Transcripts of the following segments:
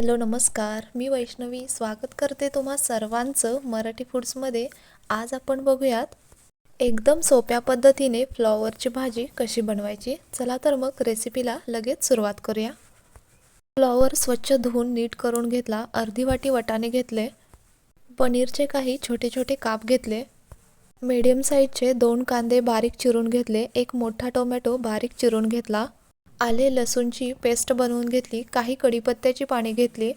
Hello नमस्कार, मी वैष्णवी स्वागत करते तुम्हा सर्वांचं मराठी फूड्समध्ये. आज आपण बघूयात एकदम सोप्या पद्धतीने फ्लॉवरची भाजी कशी बनवायची. चला तर मग रेसिपीला लगेच सुरुवात करूया. फ्लॉवर स्वच्छ धुवून नीट करून घेतला. अर्धी वाटी वाटाणे घेतले. पनीरचे काही छोटे छोटे काप घेतले. मीडियम साईजचे 2 कांदे बारीक चिरून घेतले. एक मोठा टोमॅटो बारीक चिरून घेतला. आले लसूणची पेस्ट बनवून घेतली. काही कढीपत्त्याची पाने घेतली.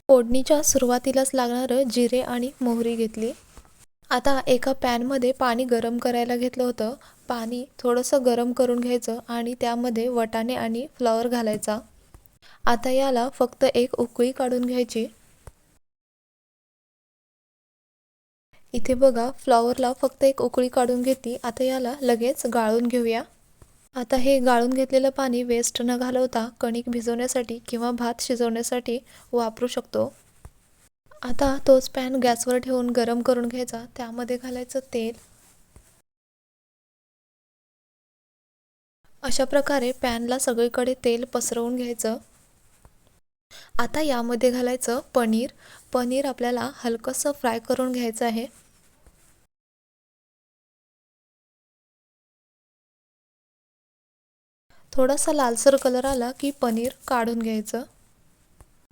फोडणीच्या सुरुवातीलाच लागणारं जिरे आणि मोहरी घेतली. आता एका पॅनमध्ये पाणी गरम करायला घेतलं होतं. पाणी थोडंसं गरम करून घ्यायचं आणि त्यामध्ये वाटाणे आणि फ्लॉवर घालायचा. आता याला फक्त एक उकळी काढून घ्यायची. इथे बघा फ्लॉवरला फक्त एक उकळी काढून घेतली. आता याला लगेच गाळून घेऊया. आता हे गाळून घेतलेलं पाणी वेस्ट न घालवता कणिक भिजवण्यासाठी किंवा भात शिजवण्यासाठी वापरू शकतो. आता तोच पॅन गॅसवर ठेवून गरम करून घ्यायचा. त्यामध्ये घालायचं तेल. अशा प्रकारे पॅनला सगळीकडे तेल पसरवून घ्यायचं. आता यामध्ये घालायचं पनीर. पनीर आपल्याला हलकंसं फ्राय करून घ्यायचं आहे. थोडासा लालसर कलर आला की पनीर काढून घ्यायचं.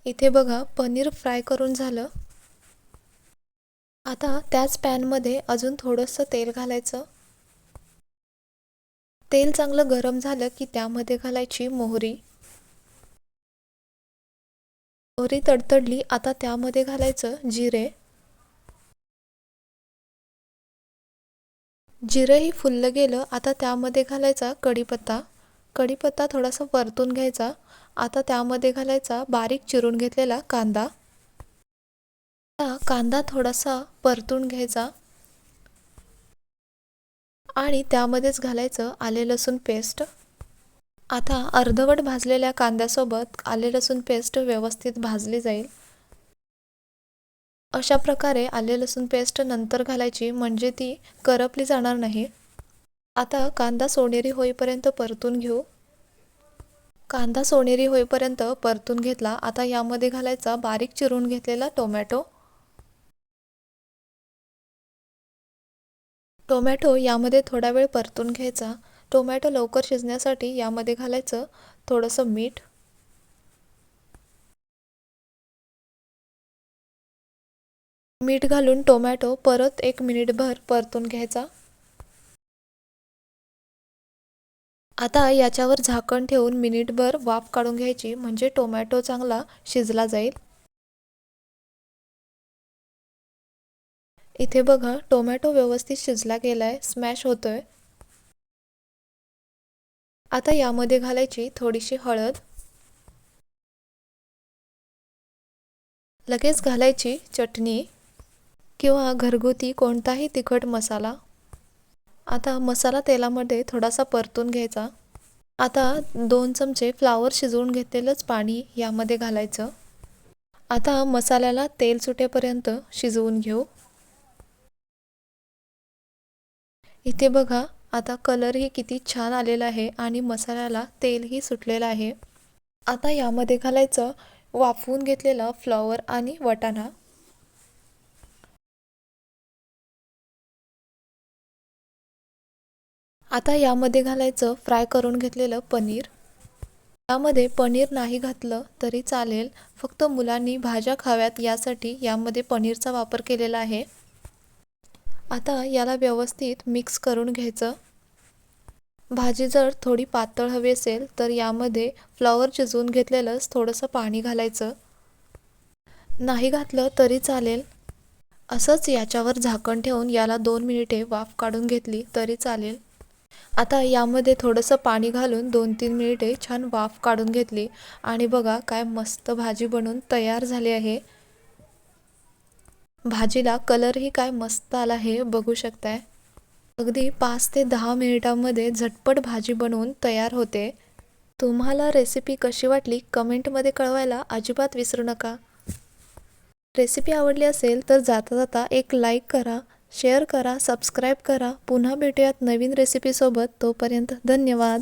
इथे बघा पनीर फ्राय करून झालं. आता त्याच पॅनमध्ये अजून थोडंसं तेल घालायचं. तेल चांगलं गरम झालं की त्यामध्ये घालायची मोहरी. मोहरी तडतडली. आता त्यामध्ये घालायचं जिरे. जिरंही फुललं गेलं. आता त्यामध्ये घालायचा कढीपत्ता. कढीपत्ता थोडासा परतून घ्यायचा. आता त्यामध्ये घालायचा बारीक चिरून घेतलेला कांदा. आता कांदा थोडासा परतून घ्यायचा आणि त्यामध्येच घालायचं आले लसूण पेस्ट. आता अर्धवट भाजलेल्या कांद्यासोबत आले लसूण पेस्ट व्यवस्थित भाजली जाईल. अशा प्रकारे आले लसूण पेस्ट नंतर घालायची म्हणजे ती करपली जाणार नाही. आता कांदा सोनेरी होईपर्यंत परतून घेऊ. कांदा सोनेरी होईपर्यंत परतून घेतला. आता यामध्ये घालायचा बारीक चिरून घेतलेला टोमॅटो. टोमॅटो यामध्ये थोडा वेळ परतून घ्यायचा. टोमॅटो लवकर शिजण्यासाठी यामध्ये घालायचं थोडंसं मीठ. मीठ घालून टोमॅटो परत 1 मिनिटभर परतून घ्यायचा. आता याच्यावर झाकण ठेवून मिनिटभर वाफ काढून घ्यायची म्हणजे टोमॅटो चांगला शिजला जाईल. इथे बघा टोमॅटो व्यवस्थित शिजला गेलाय, स्मॅश होतोय. आता यामध्ये घालायची थोडीशी हळद. लगेच घालायची चटणी किंवा घरगुती कोणताही तिखट मसाला. आता मसाला तेलामध्ये थोडासा परतून घ्यायचा. आता 2 चमचे फ्लॉवर शिजवून घेतलेलंच पाणी यामध्ये घालायचं. आता मसाल्याला तेल सुटेपर्यंत शिजवून घेऊ. इथे बघा आता कलरही किती छान आलेला आहे आणि मसाल्याला तेलही सुटलेलं आहे. आता यामध्ये घालायचं वाफवून घेतलेला फ्लॉवर आणि वाटाणा. आता यामध्ये घालायचं फ्राय करून घेतलेलं पनीर. यामध्ये पनीर नाही घातलं तरी चालेल, फक्त मुलांनी भाज्या खाव्यात यासाठी यामध्ये पनीरचा वापर केलेला आहे. आता याला व्यवस्थित मिक्स करून घ्यायचं. भाजी जर थोडी पातळ हवी असेल तर यामध्ये फ्लॉवर शिजवून घेतलेलंच थोडंसं पाणी घालायचं. नाही घातलं तरी चालेल. असंच याच्यावर झाकण ठेवून याला 2 मिनिटे वाफ काढून घेतली तरी चालेल. आता यामध्ये थोडंसं पाणी घालून 2-3 मिनिटे छान वाफ काढून घेतली आणि बघा काय मस्त भाजी बनून तयार झाली आहे. भाजीला कलरही काय मस्त आला आहे बघू शकताय. अगदी 5 ते 10 मिनिटांमध्ये झटपट भाजी बनवून तयार होते. तुम्हाला रेसिपी कशी वाटली कमेंटमध्ये कळवायला अजिबात विसरू नका. रेसिपी आवडली असेल तर जाता जाता एक लाईक करा, शेअर करा, सबस्क्राईब करा. पुन्हा भेटूयात नवीन रेसिपीसोबत. तोपर्यंत धन्यवाद.